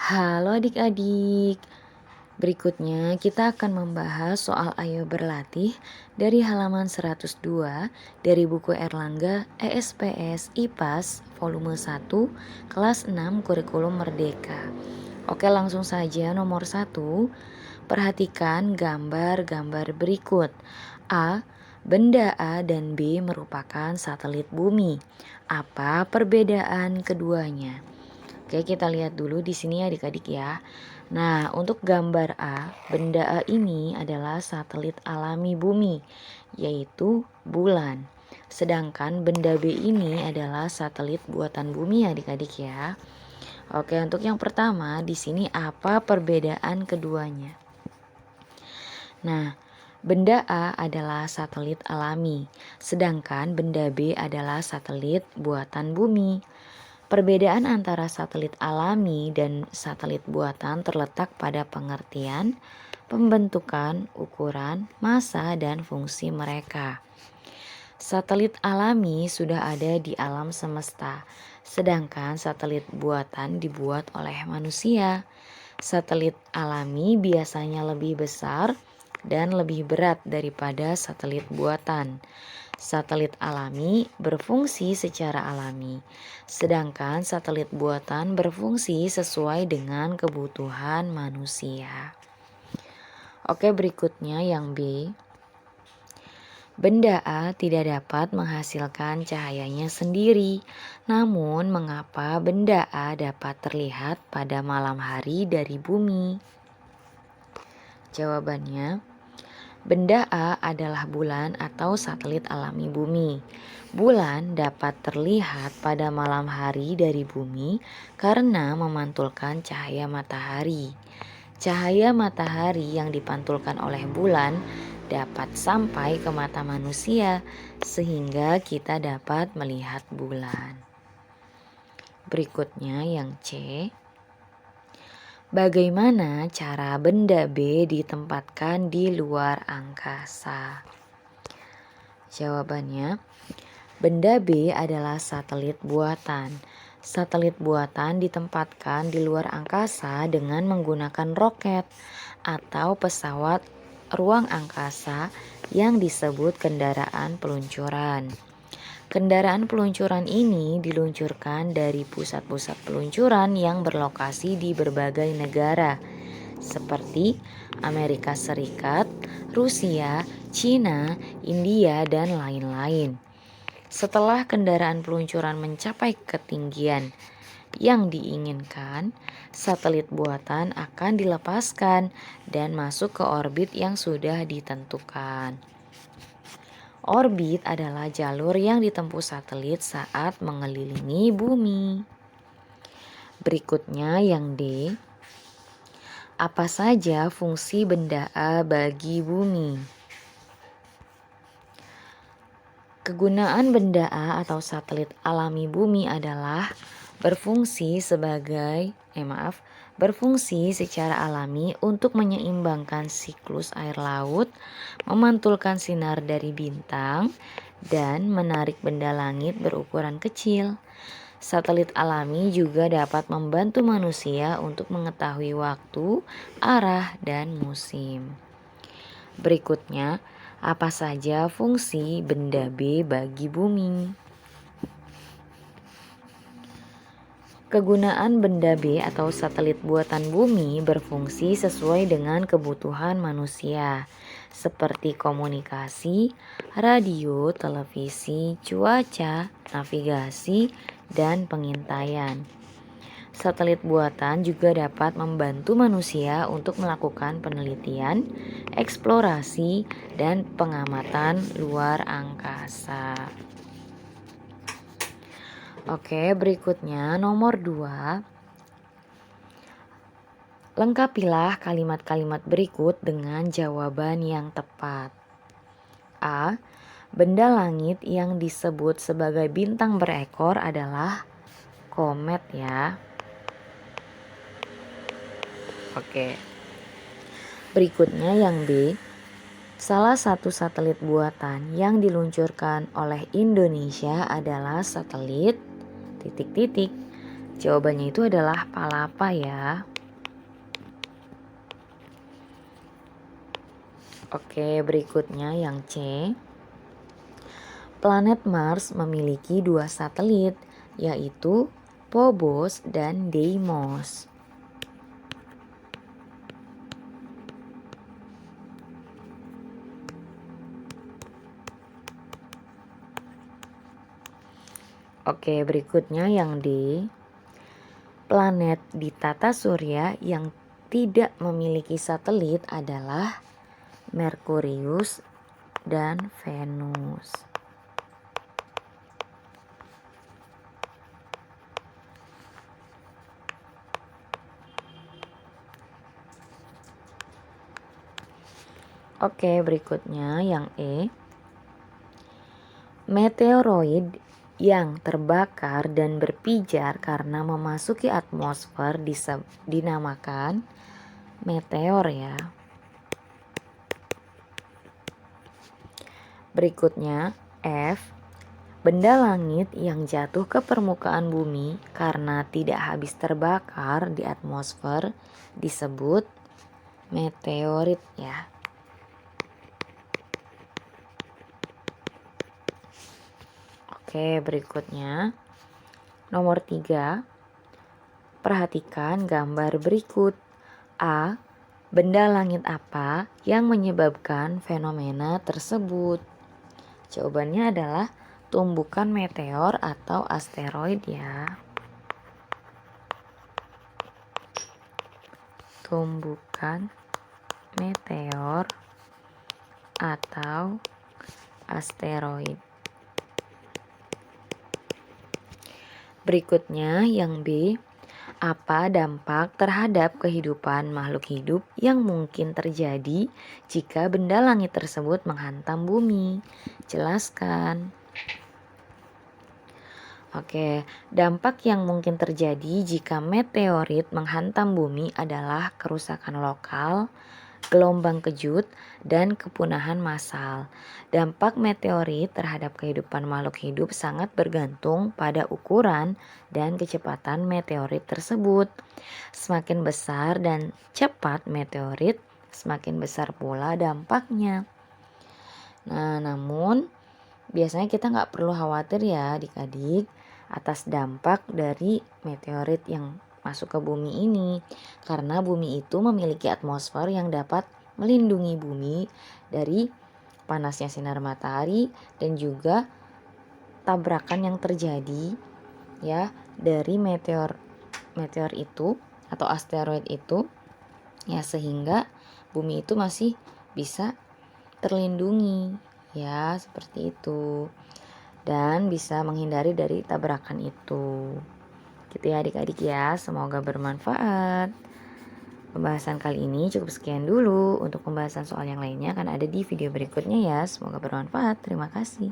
Halo adik-adik, berikutnya kita akan membahas soal Ayo Berlatih dari halaman 102 dari buku Erlangga ESPS IPAS volume 1 kelas 6 Kurikulum Merdeka. Oke, langsung saja nomor 1. Perhatikan gambar-gambar berikut. A. Benda A dan B merupakan satelit bumi. Apa perbedaan keduanya? Oke, kita lihat dulu di sini adik-adik ya. Nah, untuk gambar A, benda A ini adalah satelit alami bumi, yaitu bulan. Sedangkan benda B ini adalah satelit buatan bumi adik-adik ya. Oke, untuk yang pertama, di sini apa perbedaan keduanya? Nah, benda A adalah satelit alami, sedangkan benda B adalah satelit buatan bumi. Perbedaan antara satelit alami dan satelit buatan terletak pada pengertian, pembentukan, ukuran, massa, dan fungsi mereka. Satelit alami sudah ada di alam semesta, sedangkan satelit buatan dibuat oleh manusia. Satelit alami biasanya lebih besar dan lebih berat daripada satelit buatan. Satelit alami berfungsi secara alami, sedangkan satelit buatan berfungsi sesuai dengan kebutuhan manusia. Oke, berikutnya yang B. Benda A tidak dapat menghasilkan cahayanya sendiri. Namun, mengapa benda A dapat terlihat pada malam hari dari bumi? Jawabannya, benda A adalah bulan atau satelit alami bumi. Bulan dapat terlihat pada malam hari dari bumi karena memantulkan cahaya matahari. Cahaya matahari yang dipantulkan oleh bulan dapat sampai ke mata manusia sehingga kita dapat melihat bulan. Berikutnya yang C. Bagaimana cara benda B ditempatkan di luar angkasa? Jawabannya, benda B adalah satelit buatan. Satelit buatan ditempatkan di luar angkasa dengan menggunakan roket atau pesawat ruang angkasa yang disebut kendaraan peluncuran. Kendaraan peluncuran ini diluncurkan dari pusat-pusat peluncuran yang berlokasi di berbagai negara, seperti Amerika Serikat, Rusia, Cina, India, dan lain-lain. Setelah kendaraan peluncuran mencapai ketinggian yang diinginkan, satelit buatan akan dilepaskan dan masuk ke orbit yang sudah ditentukan. Orbit adalah jalur yang ditempuh satelit saat mengelilingi bumi. Berikutnya yang D. Apa saja fungsi benda A bagi bumi? Kegunaan benda A atau satelit alami bumi adalah berfungsi secara alami untuk menyeimbangkan siklus air laut, memantulkan sinar dari bintang, dan menarik benda langit berukuran kecil. Satelit alami juga dapat membantu manusia untuk mengetahui waktu, arah, dan musim. Berikutnya, apa saja fungsi benda B bagi bumi? Kegunaan benda B atau satelit buatan bumi berfungsi sesuai dengan kebutuhan manusia, seperti komunikasi, radio, televisi, cuaca, navigasi, dan pengintaian. Satelit buatan juga dapat membantu manusia untuk melakukan penelitian, eksplorasi, dan pengamatan luar angkasa. Oke, berikutnya nomor 2. Lengkapilah kalimat-kalimat berikut dengan jawaban yang tepat. A. Benda langit yang disebut sebagai bintang berekor adalah komet ya. Oke. Berikutnya yang B. Salah satu satelit buatan yang diluncurkan oleh Indonesia adalah satelit ... Jawabannya itu adalah Palapa ya. Oke, berikutnya yang C. Planet Mars memiliki 2 satelit, yaitu Phobos dan Deimos. Oke, berikutnya yang D. Planet di tata surya yang tidak memiliki satelit adalah Merkurius dan Venus. Oke, berikutnya yang E. Meteoroid yang terbakar dan berpijar karena memasuki atmosfer dinamakan meteor ya. Berikutnya F. Benda langit yang jatuh ke permukaan bumi karena tidak habis terbakar di atmosfer disebut meteorit ya. Oke, berikutnya nomor 3. Perhatikan gambar berikut. A. Benda langit apa yang menyebabkan fenomena tersebut? Jawabannya adalah tumbukan meteor atau asteroid ya. Tumbukan meteor atau asteroid. Berikutnya yang B. Apa dampak terhadap kehidupan makhluk hidup yang mungkin terjadi jika benda langit tersebut menghantam bumi? Jelaskan. Oke, dampak yang mungkin terjadi jika meteorit menghantam bumi adalah kerusakan lokal, gelombang kejut, dan kepunahan massal. Dampak meteorit terhadap kehidupan makhluk hidup sangat bergantung pada ukuran dan kecepatan meteorit tersebut. Semakin besar dan cepat meteorit, semakin besar pula dampaknya. Nah, namun biasanya kita nggak perlu khawatir ya adik-adik atas dampak dari meteorit yang masuk ke bumi ini, karena bumi itu memiliki atmosfer yang dapat melindungi bumi dari panasnya sinar matahari dan juga tabrakan yang terjadi ya dari meteor itu atau asteroid itu ya, sehingga bumi itu masih bisa terlindungi ya, seperti itu, dan bisa menghindari dari tabrakan itu. Gitu ya adik-adik ya, semoga bermanfaat. Pembahasan kali ini cukup sekian dulu. Untuk pembahasan soal yang lainnya akan ada di video berikutnya ya. Semoga bermanfaat. Terima kasih.